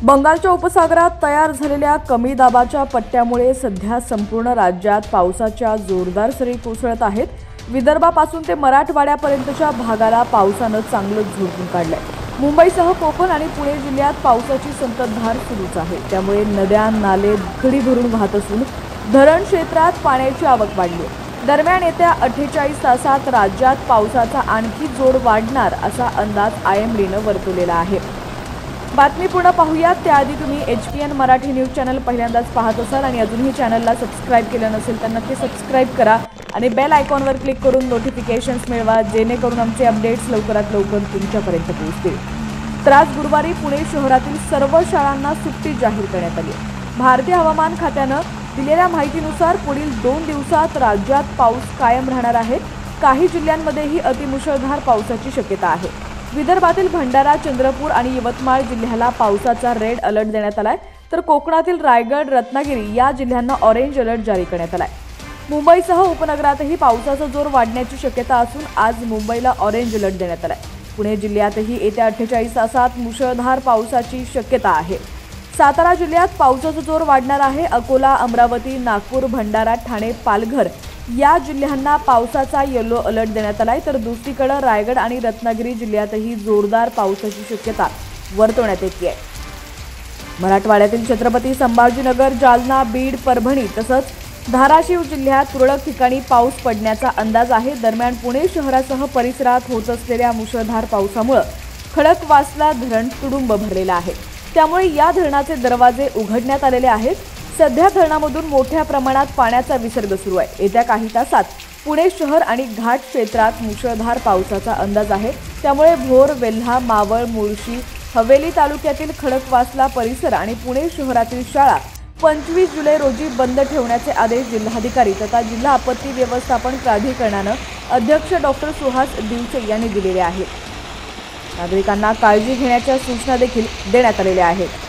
बंगालच्या उपसागरात तयार झालेल्या कमी दाबाच्या पट्ट्यामुळे सध्या संपूर्ण राज्यात पावसाच्या जोरदार सरी कोसळत आहेत। विदर्भापासून ते मराठवाड्यापर्यंतच्या भागाला पावसानं चांगलं झोडपून काढलंय। मुंबईसह कोकण आणि पुणे जिल्ह्यात पावसाची संततधार सुरूच आहे। त्यामुळे नद्या नाले दुथडी भरून वाहत असून धरण क्षेत्रात पाण्याची आवक वाढली आहे। दरम्यान येत्या 48 तासात राज्यात पावसाचा आणखी जोर वाढणार असा अंदाज IMDनं वर्तवलेला आहे। बातमी पूर्ण पाहूयात त्याआधी तुम्ही HPN मराठी न्यूज चॅनल पहिल्यांदाच पाहत असाल आणि अजूनही चॅनलला सबस्क्राइब केलं नसेल तर नक्की सबस्क्राइब करा आणि बेल आयकॉनवर क्लिक करून नोटिफिकेशन्स मिळवा, जेणेकरून आमचे अपडेट्स लवकरात लवकर तुमच्यापर्यंत पोहोचतील। तर आज गुरुवारी पुणे शहरातील सर्व शाळांना सुट्टी जाहीर करण्यात आली आहे। भारतीय हवामान खात्यानं दिलेल्या माहितीनुसार पुढील 2 दिवसात राज्यात पाऊस कायम राहणार आहे। काही जिल्ह्यांमध्येही अतिमुसळधार पावसाची शक्यता आहे। विदर्भातील भंडारा, चंद्रपूर आणि यवतमाळ जिल्ह्याला पावसाचा रेड अलर्ट देण्यात आलाय, तर कोकणातील रायगड, रत्नागिरी या जिल्ह्यांना ऑरेंज अलर्ट जारी करण्यात आलाय। मुंबईसह उपनगरातही पावसाचा जोर वाढण्याची शक्यता असून आज मुंबईला ऑरेंज अलर्ट देण्यात आलाय। पुणे जिल्ह्यातही येत्या 48 तासात मुसळधार पावसाची शक्यता आहे। सातारा जिल्ह्यात पावसाचा जोर वाढणार आहे। अकोला, अमरावती, नागपूर, भंडारा, ठाणे, पालघर या जिल्ह्यांना पावसाचा येलो अलर्ट देण्यात आलाय, तर दुसरीकडे रायगड आणि रत्नागिरी जिल्ह्यातही जोरदार पावसाची शक्यता वर्तवण्यात येते आहे। मराठवाड्यातील छत्रपती संभाजीनगर, जालना, बीड, परभणी तसंच धाराशिव जिल्ह्यात तुरळक ठिकाणी पाऊस पडण्याचा अंदाज आहे। दरम्यान पुणे शहरासह परिसरात होत असलेल्या मुसळधार पावसामुळे खडकवासला धरण तुडुंब भरलेलं आहे। त्यामुळे या धरणाचे दरवाजे उघडण्यात आलेले आहेत। सध्या धरणामधून मोठ्या प्रमाणात पाण्याचा विसर्ग सुरू आहे। येत्या काही तासात पुणे शहर आणि घाट क्षेत्रात मुसळधार पावसाचा अंदाज आहे। त्यामुळे भोर, वेल्हा, मावळ, मुळशी, हवेली तालुक्यातील खडकवासला परिसर आणि पुणे शहरातील शाळा 25 जुलै रोजी बंद ठेवण्याचे आदेश जिल्हाधिकारी तथा जिल्हा आपत्ती व्यवस्थापन प्राधिकरणानं अध्यक्ष डॉक्टर सुहास दिवसे यांनी दिलेले आहेत। नागरिकांना काळजी घेण्याच्या सूचना देखील देण्यात आलेल्या आहेत।